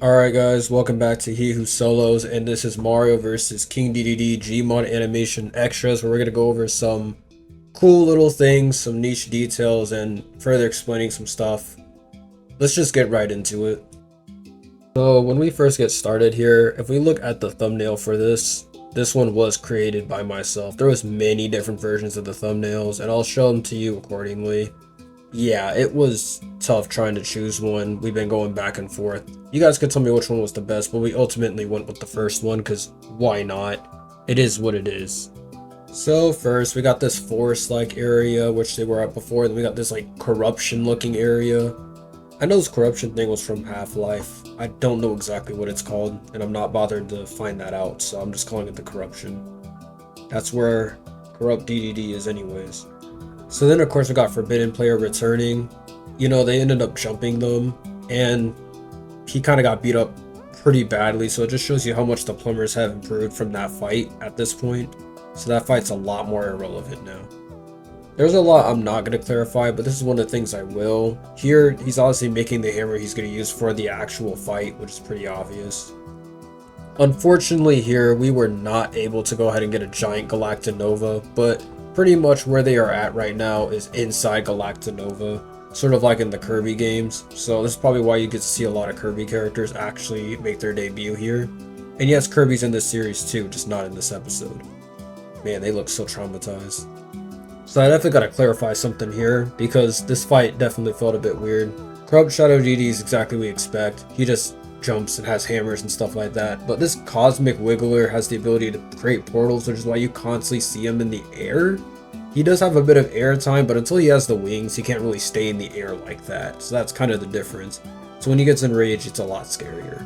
Alright guys, welcome back to He Who Solos, and this is Mario vs. King Dedede Gmod Animation Extras, where we're going to go over some cool little things, some niche details, and further explaining some stuff. Let's just get right into it. So when we first get started here, if we look at the thumbnail for this one was created by myself. There was many different versions of the thumbnails, and I'll show them to you accordingly. Yeah, it was tough trying to choose one. We've been going back and forth. You guys could tell me which one was the best, but we ultimately went with the first one because why not? It is what it is. So first, we got this forest-like area, which they were at before. Then we got this like corruption-looking area. I know this corruption thing was from Half-Life. I don't know exactly what it's called, and I'm not bothered to find that out, so I'm just calling it the corruption. That's where corrupt DDD is anyways. So then of course we got Forbidden Player returning. You know, they ended up jumping them, and he kind of got beat up pretty badly, so it just shows you how much the plumbers have improved from that fight at this point. So that fight's a lot more irrelevant now. There's a lot I'm not going to clarify, but this is one of the things I will. Here, he's obviously making the hammer he's going to use for the actual fight, which is pretty obvious. Unfortunately here, we were not able to go ahead and get a giant Galactinova, but pretty much where they are at right now is inside Galactinova, sort of like in the Kirby games. So this is probably why you get to see a lot of Kirby characters actually make their debut here. And yes, Kirby's in this series too, just not in this episode. Man, they look so traumatized. So I definitely gotta clarify something here, because this fight definitely felt a bit weird. Corrupt Shadow DD is exactly what we expect. He just jumps and has hammers and stuff like that. But this Cosmic Wiggler has the ability to create portals, which is why you constantly see him in the air. He does have a bit of air time, but until he has the wings, he can't really stay in the air like that. So that's kind of the difference. So when he gets enraged, it's a lot scarier.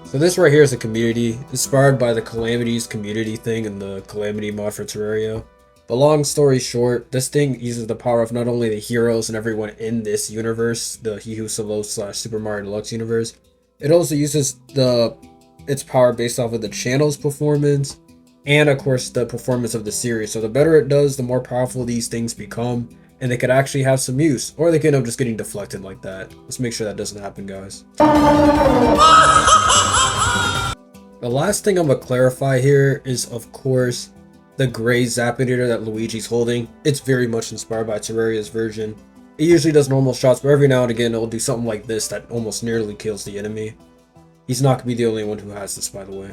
So this right here is a community, inspired by the Calamities community thing in the Calamity mod for Terraria. But long story short, this thing uses the power of not only the heroes and everyone in this universe, the He Who Solos / Super Mario Deluxe universe, it also uses its power based off of the channel's performance, and of course the performance of the series. So the better it does, the more powerful these things become, and they could actually have some use, or they could end up just getting deflected like that. Let's make sure that doesn't happen, guys. The last thing I'm gonna clarify here is, of course, the gray Zapinator that Luigi's holding. It's very much inspired by Terraria's version. It usually does normal shots, but every now and again it'll do something like this that almost nearly kills the enemy. He's not gonna be the only one who has this, by the way.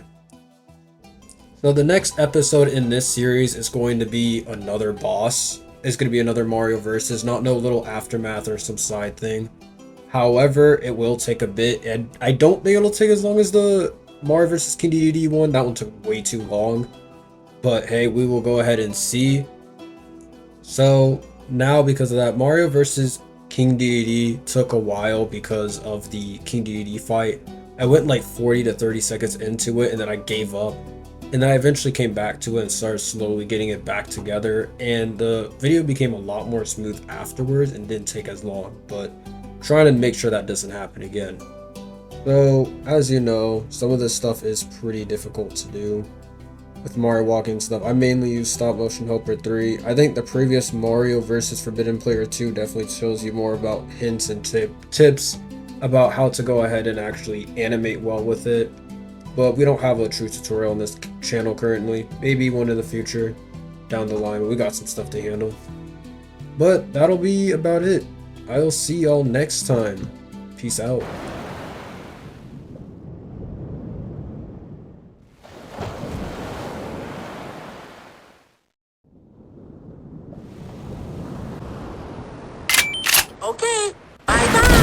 So the next episode in this series is going to be another boss. It's going to be another Mario versus, not no little aftermath or some side thing. However, it will take a bit, and I don't think it'll take as long as the Mario vs. King Dedede one. That one took way too long. But hey, we will go ahead and see. So now, because of that, Mario vs. King Dedede took a while because of the King Dedede fight. I went like 40 to 30 seconds into it, and then I gave up. And then I eventually came back to it and started slowly getting it back together, and the video became a lot more smooth afterwards and didn't take as long, but I'm trying to make sure that doesn't happen again. So as you know, some of this stuff is pretty difficult to do with Mario walking stuff. I mainly use Stop Motion Helper 3. I think the previous Mario vs. Forbidden Player 2 definitely shows you more about hints and tips about how to go ahead and actually animate well with it. But we don't have a true tutorial on this channel currently. Maybe one in the future down the line, but we got some stuff to handle. But that'll be about it. I'll see y'all next time. Peace out. Okay, bye-bye.